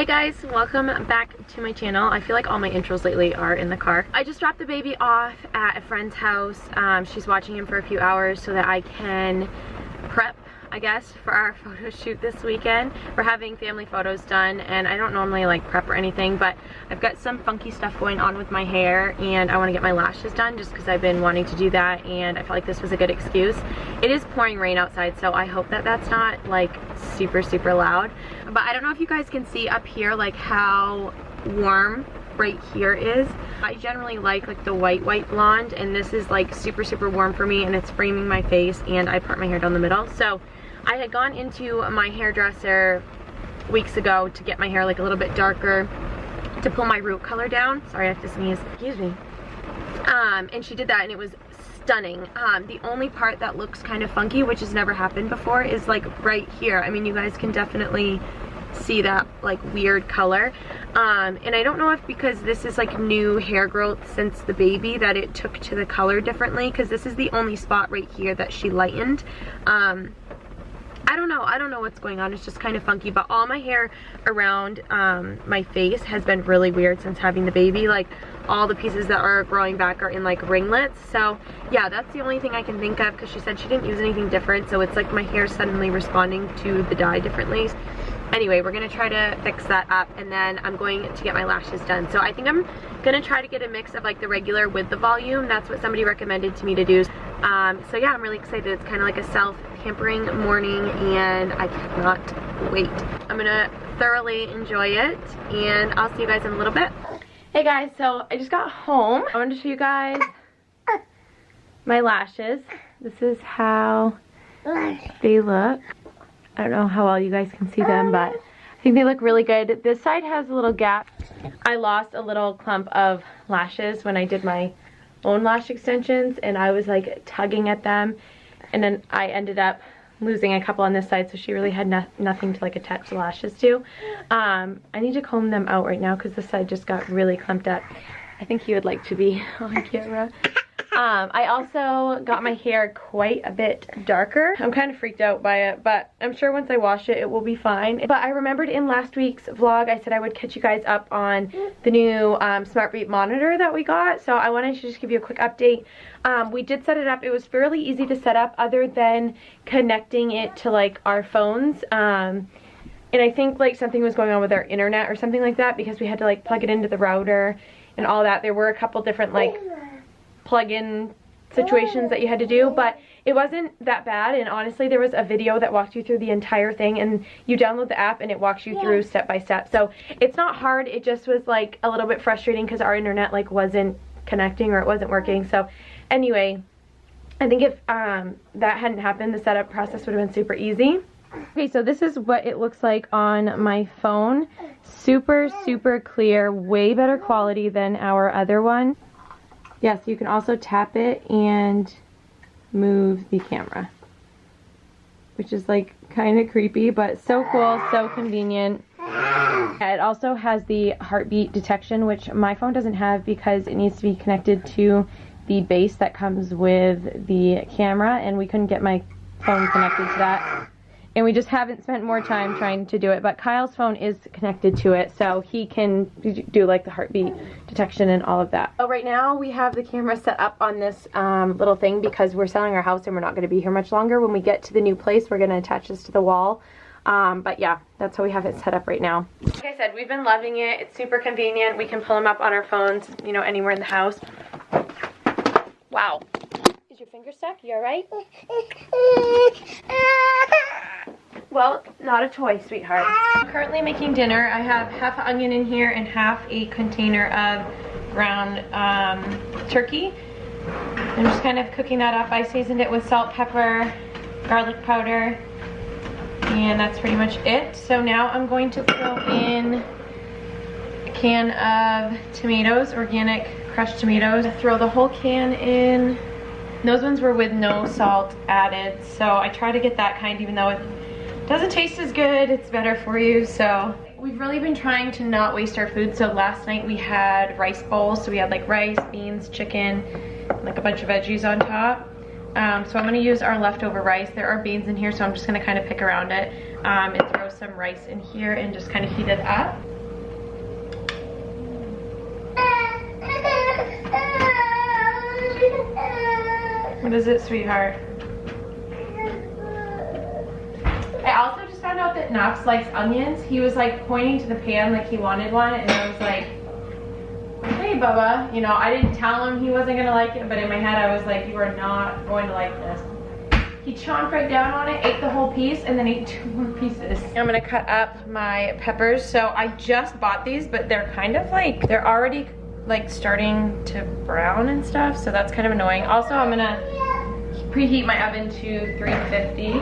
Hey guys, welcome back to my channel. I feel like all my intros lately are in the car. I just dropped the baby off at a friend's house. She's watching him for a few hours so that I can prep, I guess, for our photo shoot this weekend. We're having family photos done, and I don't normally like prep or anything, but I've got some funky stuff going on with my hair and I want to get my lashes done just because I've been wanting to do that, and I felt like this was a good excuse. It is pouring rain outside, so I hope that that's not like super loud. But I don't know if you guys can see up here like how warm right here is. I generally like the white blonde, and this is like super warm for me, and it's framing my face, and I part my hair down the middle. So I had gone into my hairdresser weeks ago to get my hair like a little bit darker, to pull my root color down. Sorry, I have to sneeze, excuse me. And she did that and it was stunning. The only part that looks kind of funky, which has never happened before, is like right here. I mean, you guys can definitely see that like weird color. And I don't know if because this is like new hair growth since the baby that it took to the color differently, because this is the only spot right here that she lightened. I don't know what's going on. It's just kind of funky, but all my hair around my face has been really weird since having the baby. Like all the pieces that are growing back are in like ringlets. So yeah, that's the only thing I can think of, because she said she didn't use anything different, so it's like my hair suddenly responding to the dye differently. Anyway, we're gonna try to fix that up, and then I'm going to get my lashes done. So I think I'm gonna try to get a mix of like the regular with the volume. That's what somebody recommended to me to do. So yeah, I'm really excited. It's kind of like a self-pampering morning, and I cannot wait. I'm gonna thoroughly enjoy it, and I'll see you guys in a little bit. Hey guys, so I just got home. I wanted to show you guys my lashes. This is how they look. I don't know how well you guys can see them, but I think they look really good. This side has a little gap. I lost a little clump of lashes when I did my own lash extensions, and I was like tugging at them, and then I ended up losing a couple on this side, so she really had nothing to like attach the lashes to. I need to comb them out right now because this side just got really clumped up. I think he would like to be on camera. I also got my hair quite a bit darker. I'm kind of freaked out by it, but I'm sure once I wash it, it will be fine. But I remembered in last week's vlog, I said I would catch you guys up on the new Smart Beat monitor that we got. So I wanted to just give you a quick update. We did set it up. It was fairly easy to set up other than connecting it to like our phones. And I think like something was going on with our internet or something like that, because we had to like plug it into the router and all that. There were a couple different like plug-in situations that you had to do, but it wasn't that bad. And honestly, there was a video that walked you through the entire thing, and you download the app and it walks you through step by step. So it's not hard. It just was like a little bit frustrating because our internet like wasn't connecting, or it wasn't working. So anyway, I think if that hadn't happened, the setup process would have been super easy. Okay, so this is what it looks like on my phone. Super clear, way better quality than our other one. Yes, you can also tap it and move the camera, which is like kind of creepy, but so cool, so convenient. It also has the heartbeat detection, which my phone doesn't have because it needs to be connected to the base that comes with the camera, and we couldn't get my phone connected to that. And we just haven't spent more time trying to do it, but Kyle's phone is connected to it, so he can do like the heartbeat detection and all of that. So right now we have the camera set up on this little thing because we're selling our house and we're not going to be here much longer. When we get to the new place, we're going to attach this to the wall. But yeah, that's how we have it set up right now. Like I said, we've been loving it. It's super convenient. We can pull them up on our phones, you know, anywhere in the house. Wow. Is your finger stuck? You alright? Well, not a toy, sweetheart. I'm currently making dinner. I have half an onion in here and half a container of ground turkey. I'm just kind of cooking that up. I seasoned it with salt, pepper, garlic powder, and that's pretty much it. So now I'm going to throw in a can of tomatoes, organic crushed tomatoes. Throw the whole can in. Those ones were with no salt added, so I try to get that kind, even though it doesn't taste as good, it's better for you. So we've really been trying to not waste our food. So last night we had rice bowls, so we had like rice, beans, chicken, like a bunch of veggies on top. So I'm going to use our leftover rice. There are beans in here, so I'm just going to kind of pick around it. and throw some rice in here and just kind of heat it up. What is it, sweetheart? I also just found out that Knox likes onions. He was like pointing to the pan like he wanted one, and I was like, hey Bubba, you know, I didn't tell him he wasn't gonna like it, but in my head I was like, you are not going to like this. He chomped right down on it, ate the whole piece, and then ate 2 more pieces. I'm gonna cut up my peppers. So I just bought these, but they're kind of like, they're already like starting to brown and stuff, so that's kind of annoying. Also, I'm gonna preheat my oven to 350.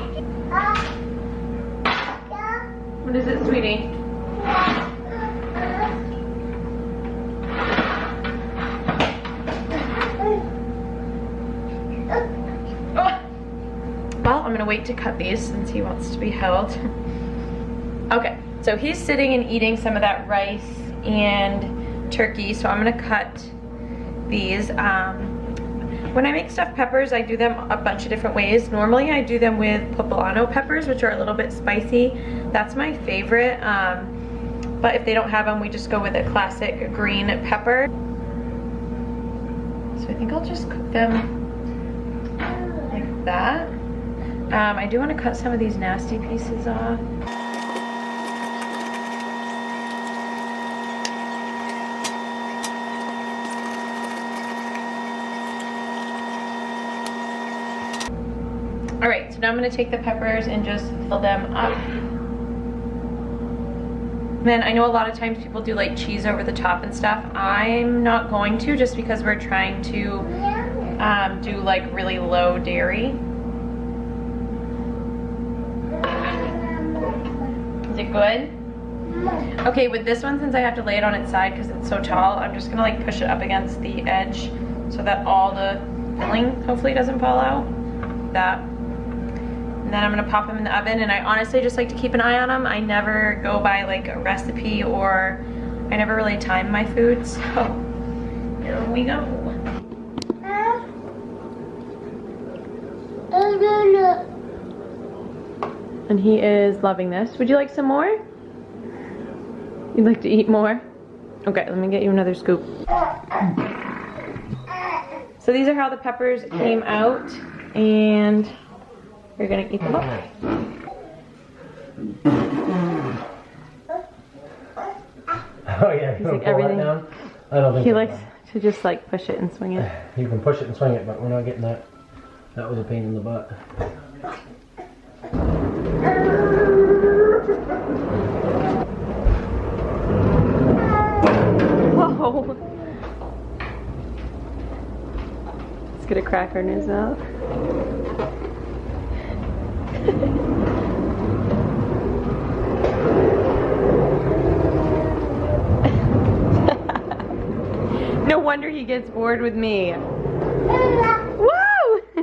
What is it, sweetie? Well, I'm gonna wait to cut these since he wants to be held. Okay, so he's sitting and eating some of that rice and turkey, so I'm gonna cut these. When I make stuffed peppers, I do them a bunch of different ways. Normally I do them with poblano peppers, which are a little bit spicy. That's my favorite, but if they don't have them, we just go with a classic green pepper. So I think I'll just cook them like that. I do want to cut some of these nasty pieces off. All right, so now I'm gonna take the peppers and just fill them up. Then I know a lot of times people do like cheese over the top and stuff. I'm not going to, just because we're trying to do like really low dairy. Is it good? Okay, with this one, since I have to lay it on its side because it's so tall, I'm just gonna like push it up against the edge so that all the filling hopefully doesn't fall out. That. And then I'm gonna pop them in the oven, and I honestly just like to keep an eye on them. I never go by like a recipe, or I never really time my food, so here we go. And he is loving this. Would you like some more? You'd like to eat more? Okay, let me get you another scoop. So these are how the peppers came out, and we're gonna eat them up. Oh yeah, he's like everything. Down? I don't think he likes to just like push it and swing it. You can push it and swing it, but we're not getting that. That was a pain in the butt. Whoa! Let's get a cracker in his mouth. No wonder he gets bored with me. Woo!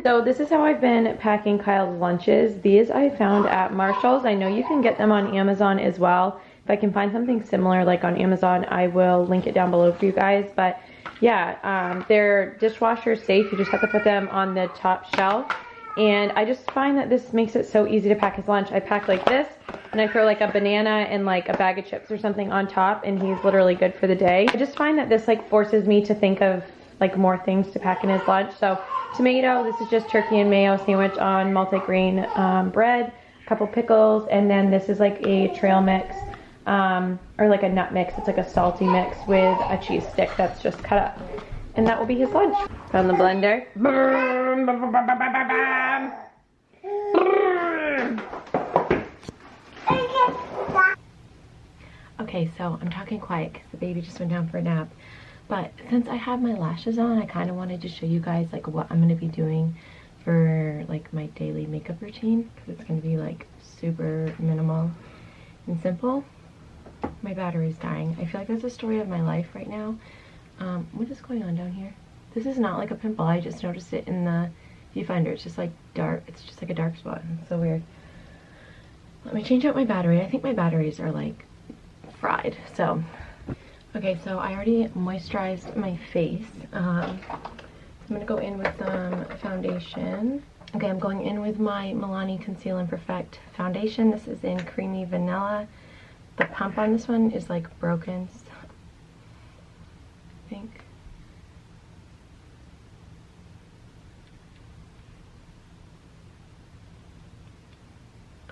So this is how I've been packing Kyle's lunches. These I found at Marshall's. I know you can get them on Amazon as well. If I can find something similar like on Amazon, I will link it down below for you guys. But yeah, they're dishwasher safe. You just have to put them on the top shelf. And I just find that this makes it so easy to pack his lunch. I pack like this, and I throw like a banana and like a bag of chips or something on top, and he's literally good for the day. I just find that this like forces me to think of like more things to pack in his lunch. So tomato, this is just turkey and mayo sandwich on multi-grain bread, a couple pickles, and then this is like a trail mix, or like a nut mix. It's like a salty mix with a cheese stick that's just cut up. And that will be his lunch. From the blender. Okay, so I'm talking quiet because the baby just went down for a nap. But since I have my lashes on, I kind of wanted to show you guys like what I'm going to be doing for like my daily makeup routine. Because it's going to be like super minimal and simple. My battery's dying. I feel like that's the story of my life right now. What is going on down here? This is not like a pimple. I just noticed it in the viewfinder. It's just like dark. It's just like a dark spot. It's so weird. Let me change out my battery. I think my batteries are like fried. So, okay, so I already moisturized my face. I'm gonna go in with some foundation. Okay, I'm going in with my Milani Conceal and Perfect foundation. This is in Creamy Vanilla. The pump on this one is like broken, so I think.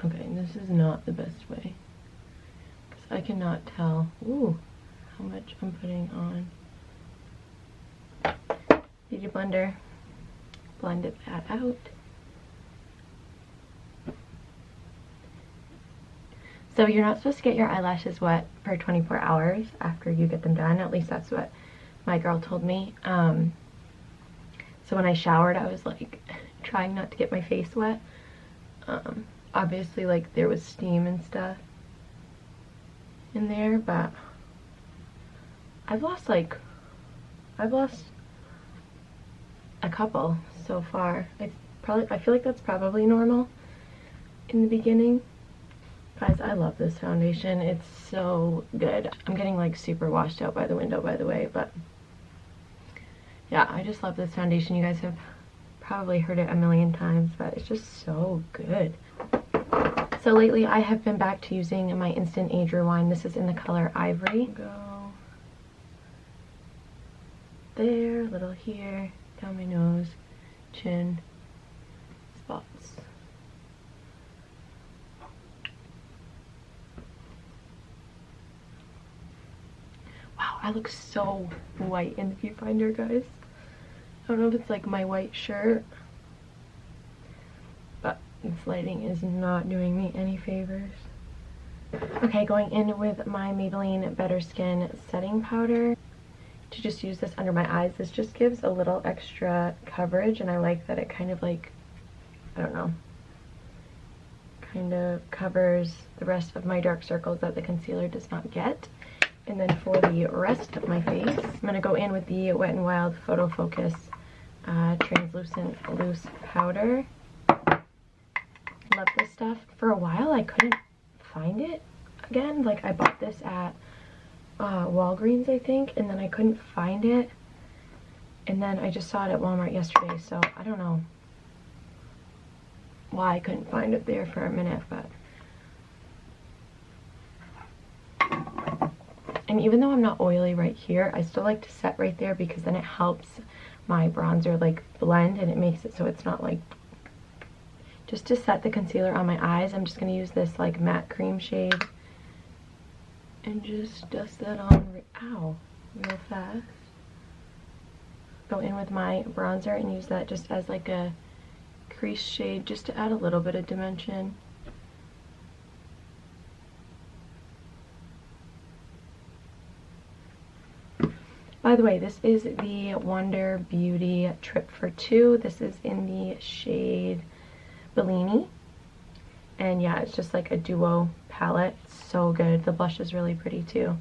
Okay, this is not the best way, because I cannot tell, ooh, how much I'm putting on. Beauty blender, blend that out. So you're not supposed to get your eyelashes wet for 24 hours after you get them done. At least that's what my girl told me. So when I showered, I was like trying not to get my face wet. Obviously, like, there was steam and stuff in there, but I've lost a couple so far. I feel like that's probably normal in the beginning. Guys, I love this foundation. It's so good. I'm getting like super washed out by the window, by the way, but yeah, I just love this foundation. You guys have probably heard it a million times, but it's just so good. So lately I have been back to using my Instant Age Rewind. This is in the color Ivory. Go there, a little here, down my nose, chin, spots. Wow, I look so white in the viewfinder, guys. I don't know if it's like my white shirt, but this lighting is not doing me any favors. Okay, going in with my Maybelline Better Skin setting powder. To just use this under my eyes. This just gives a little extra coverage, and I like that it kind of like, I don't know, kind of covers the rest of my dark circles that the concealer does not get. And then for the rest of my face, I'm going to go in with the Wet n Wild Photo Focus translucent loose powder. Love this stuff. For a while I couldn't find it again. Like, I bought this at Walgreens, I think, and then I couldn't find it, and then I just saw it at Walmart yesterday, so I don't know why I couldn't find it there for a minute. But and even though I'm not oily right here, I still like to set right there, because then it helps my bronzer like blend, and it makes it so it's not like, just to set the concealer on my eyes, I'm just going to use this like matte cream shade and just dust that on, real fast. Go in with my bronzer and use that just as like a crease shade, just to add a little bit of dimension. By the way, this is the Wonder Beauty Trip for Two. This is in the shade Bellini. And yeah, it's just like a duo palette. It's so good. The blush is really pretty too.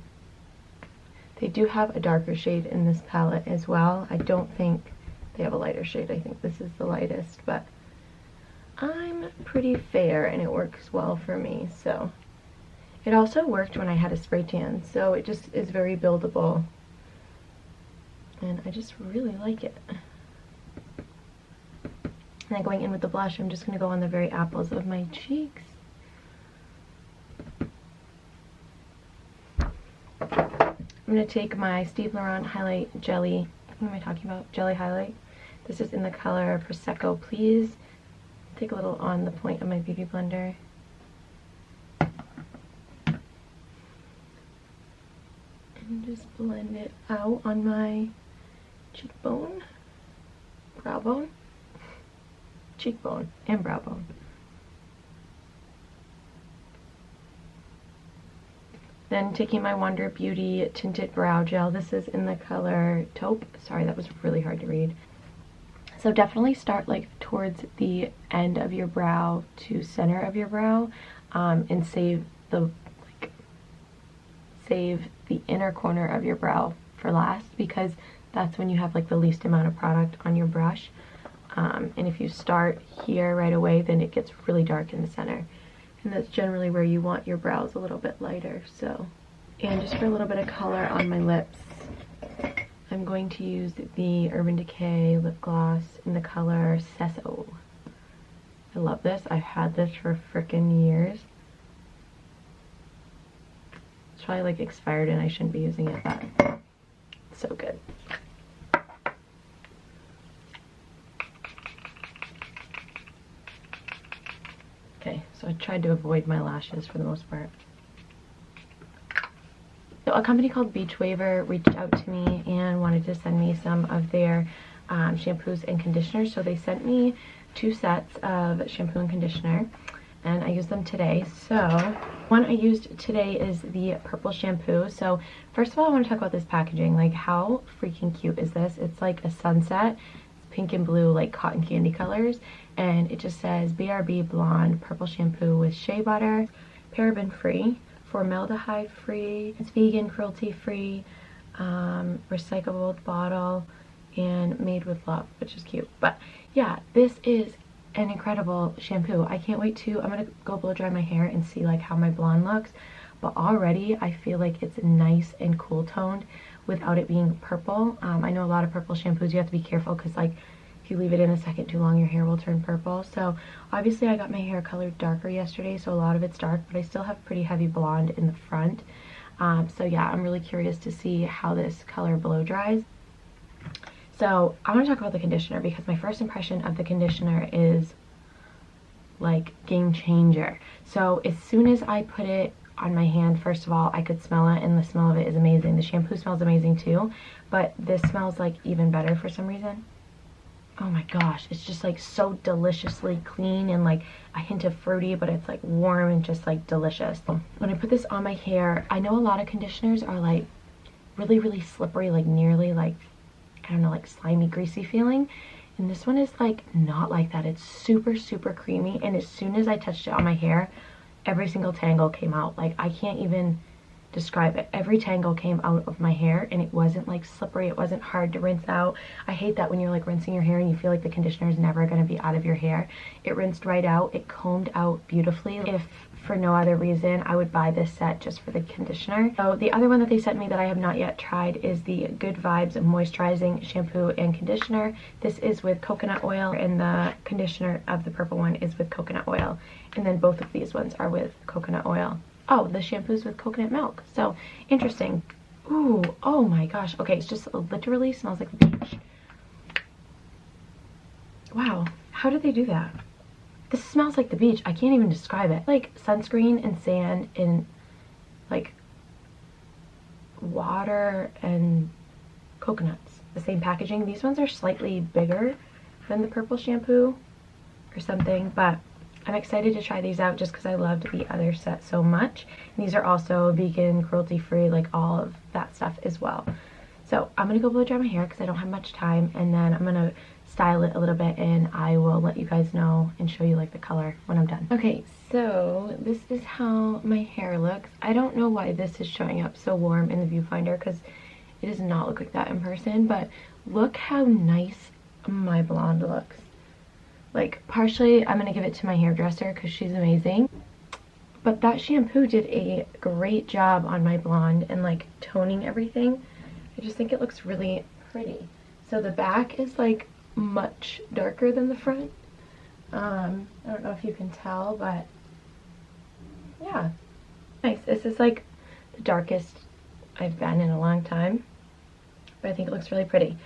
They do have a darker shade in this palette as well. I don't think they have a lighter shade. I think this is the lightest, but I'm pretty fair and it works well for me. So it also worked when I had a spray tan, so it just is very buildable, and I just really like it. And then going in with the blush, I'm just going to go on the very apples of my cheeks. I'm going to take my Steve Laurent highlight jelly. What am I talking about? Jelly highlight. This is in the color Prosecco Please. Take a little on the point of my beauty blender. And just blend it out on my cheekbone, brow bone. Cheekbone and brow bone. Then taking my Wonder Beauty Tinted Brow Gel. This is in the color Taupe. Sorry, that was really hard to read. So definitely start like towards the end of your brow to center of your brow, and save the inner corner of your brow for last, because that's when you have like the least amount of product on your brush. And if you start here right away, then it gets really dark in the center, and that's generally where you want your brows a little bit lighter. So, and just for a little bit of color on my lips, I'm going to use the Urban Decay lip gloss in the color Sesso. I love this. I've had this for frickin' years. It's probably like expired and I shouldn't be using it, but it's so good. Okay, so I tried to avoid my lashes for the most part. So a company called Beach Waver reached out to me and wanted to send me some of their shampoos and conditioners. So they sent me 2 sets of shampoo and conditioner, and I used them today. So one I used today is the purple shampoo. So first of all, I want to talk about this packaging. Like, how freaking cute is this? It's like a sunset. It's pink and blue, like cotton candy colors, and it just says BRB Blonde Purple Shampoo with shea butter, paraben free, formaldehyde free, it's vegan, cruelty free, recyclable bottle, and made with love, which is cute. But yeah, this is an incredible shampoo. I can't wait to, I'm gonna go blow dry my hair and see like how my blonde looks, but already I feel like it's nice and cool toned without it being purple. I know a lot of purple shampoos you have to be careful because like if you leave it in a second too long, your hair will turn purple. So obviously I got my hair colored darker yesterday, so a lot of it's dark, but I still have pretty heavy blonde in the front. So yeah, I'm really curious to see how this color blow dries. So I want to talk about the conditioner because my first impression of the conditioner is like game changer. So as soon as I put it on my hand, first of all, I could smell it, and the smell of it is amazing. The shampoo smells amazing too, but this smells like even better for some reason. Oh my gosh, it's just like so deliciously clean and like a hint of fruity, but it's like warm and just like delicious. When I put this on my hair, I know a lot of conditioners are like really slippery, like nearly like, I don't know, like slimy, greasy feeling. And this one is like not like that. It's super creamy, and as soon as I touched it on my hair, every single tangle came out. Like, I can't even describe it. Every tangle came out of my hair, and it wasn't like slippery. It wasn't hard to rinse out. I hate that when you're like rinsing your hair and you feel like the conditioner is never going to be out of your hair. It rinsed right out. It combed out beautifully. If for no other reason, I would buy this set just for the conditioner. So the other one that they sent me that I have not yet tried is the Good Vibes Moisturizing Shampoo and Conditioner. This is with coconut oil, and the conditioner of the purple one is with coconut oil. And then both of these ones are with coconut oil. Oh, the shampoo's with coconut milk. So interesting. Ooh, oh my gosh. Okay, it's just literally smells like the beach. Wow, how did they do that? This smells like the beach. I can't even describe it. Like sunscreen and sand and like water and coconuts. The same packaging. These ones are slightly bigger than the purple shampoo or something, but I'm excited to try these out just because I loved the other set so much. And these are also vegan, cruelty free, like all of that stuff as well. So I'm gonna go blow dry my hair because I don't have much time, and then I'm gonna style it a little bit, and I will let you guys know and show you like the color when I'm done. Okay, so this is how my hair looks. I don't know why this is showing up so warm in the viewfinder because it does not look like that in person, but look how nice my blonde looks. Like, partially I'm gonna give it to my hairdresser because she's amazing, but that shampoo did a great job on my blonde and like toning everything. I just think it looks really pretty. So the back is like much darker than the front. I don't know if you can tell, but yeah, nice. This is like the darkest I've been in a long time, but I think it looks really pretty.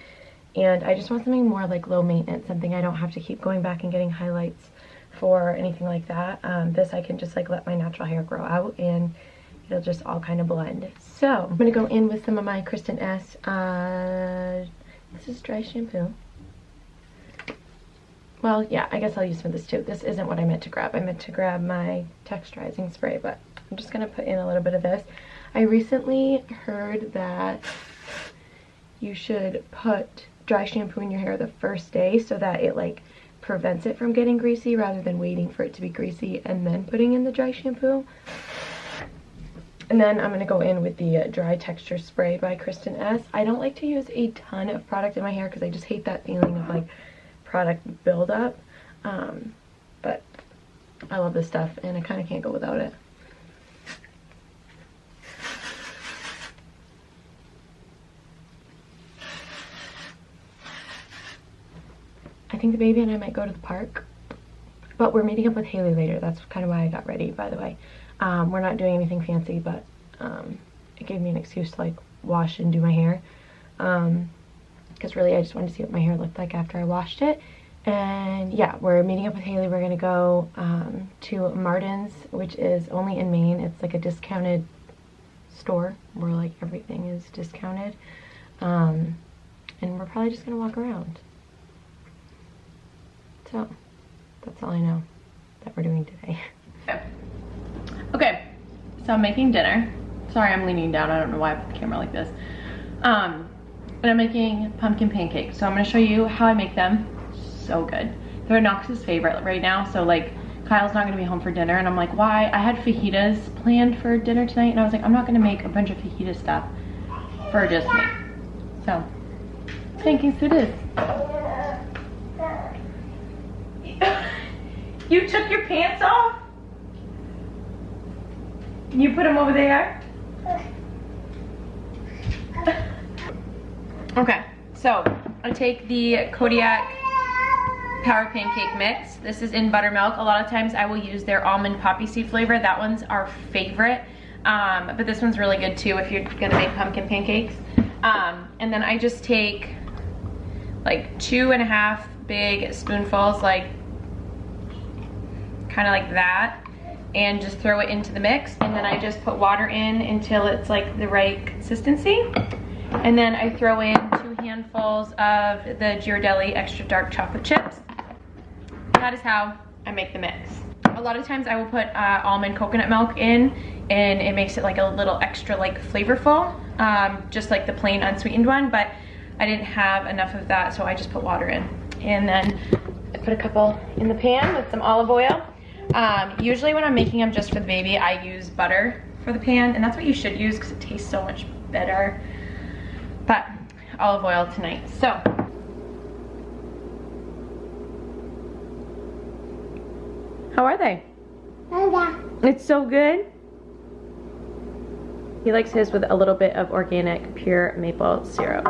And I just want something more like low maintenance, something I don't have to keep going back and getting highlights for or anything like that. This I can just like let my natural hair grow out and it'll just all kind of blend. So I'm gonna go in with some of my Kristen S. This is dry shampoo. Well, yeah, I guess I'll use some of this too. This isn't what I meant to grab. I meant to grab my texturizing spray, but I'm just gonna put in a little bit of this. I recently heard that you should put dry shampoo in your hair the first day so that it like prevents it from getting greasy rather than waiting for it to be greasy and then putting in the dry shampoo. And then I'm going to go in with the dry texture spray by Kristen S. I don't like to use a ton of product in my hair because I just hate that feeling of like product buildup. But I love this stuff and I kind of can't go without it. I think the baby and I might go to the park But we're meeting up with Haley later. That's kind of why I got ready, by the way. We're not doing anything fancy, but it gave me an excuse to like wash and do my hair. Because really I just wanted to see what my hair looked like after I washed it. And yeah, we're meeting up with Haley. We're gonna go to Martin's, which is only in Maine. It's like a discounted store where like everything is discounted. And we're probably just gonna walk around. So that's all I know that we're doing today. Okay, so I'm making dinner. Sorry, I'm leaning down. I don't know why I put the camera like this. And I'm making pumpkin pancakes. So I'm gonna show you how I make them. So good. They're Knox's favorite right now. So like Kyle's not gonna be home for dinner and I'm like, why? I had fajitas planned for dinner tonight and I was like, I'm not gonna make a bunch of fajita stuff for just me. So pancakes it is. You took your pants off? You put them over there? Okay, so I take the Kodiak Power Pancake Mix. This is in buttermilk. A lot of times I will use their almond poppy seed flavor. That one's our favorite. But this one's really good too if you're gonna make pumpkin pancakes. And then I just take like 2.5 big spoonfuls, like kind of like that, and just throw it into the mix. And then I just put water in until it's like the right consistency. And then I throw in 2 handfuls of the Ghirardelli extra dark chocolate chips. That is how I make the mix. A lot of times I will put almond coconut milk in and it makes it like a little extra like flavorful, just like the plain unsweetened one, but I didn't have enough of that, so I just put water in. And then I put a couple in the pan with some olive oil. Usually when I'm making them just for the baby, I use butter for the pan, and that's what you should use because it tastes so much better. But olive oil tonight. So how are they? It's so good. He likes his with a little bit of organic pure maple syrup.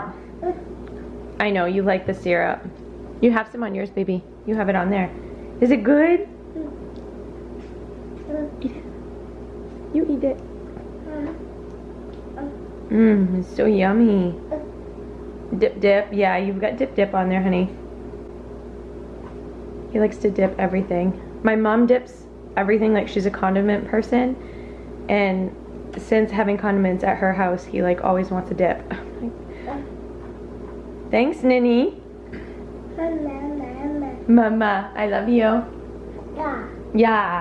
I know you like the syrup. You have some on yours, baby. You have it on there. Is it good? Eat it. You eat it. Mmm, it's so yummy. Dip dip. Yeah, you've got dip dip on there, honey. He likes to dip everything. My mom dips everything, like she's a condiment person. And since having condiments at her house, he like always wants a dip. Thanks, Ninny. Mama, I love you. Yeah. Yeah.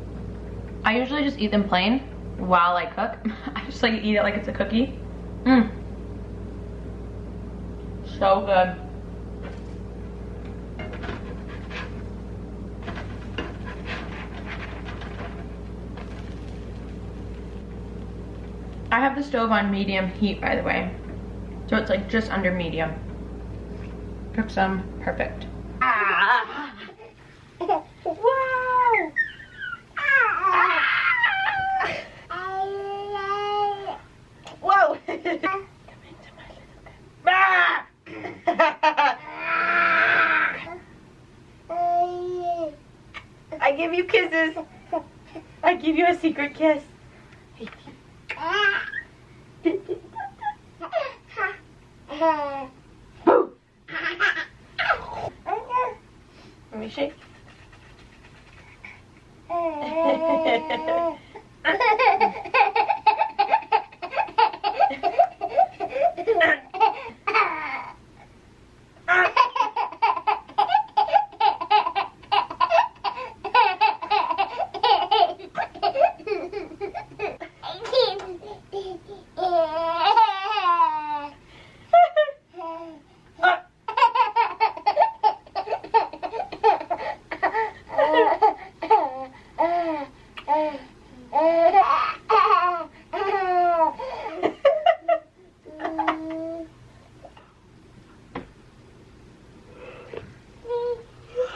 I usually just eat them plain while I cook. I just like eat it like it's a cookie. Mmm. So good. I have the stove on medium heat, by the way. So it's like just under medium. Cook some. Perfect. Ah. Wow. Whoa. Come into my little bed. I give you kisses. I give you a secret kiss. Let me shake.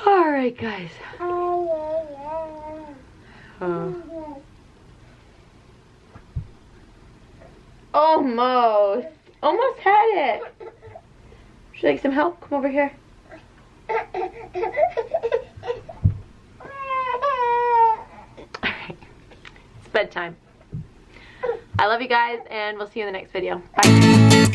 Alright guys. Almost. Almost had it. Would you like some help? Come over here. bedtime. I love you guys, and we'll see you in the next video. Bye.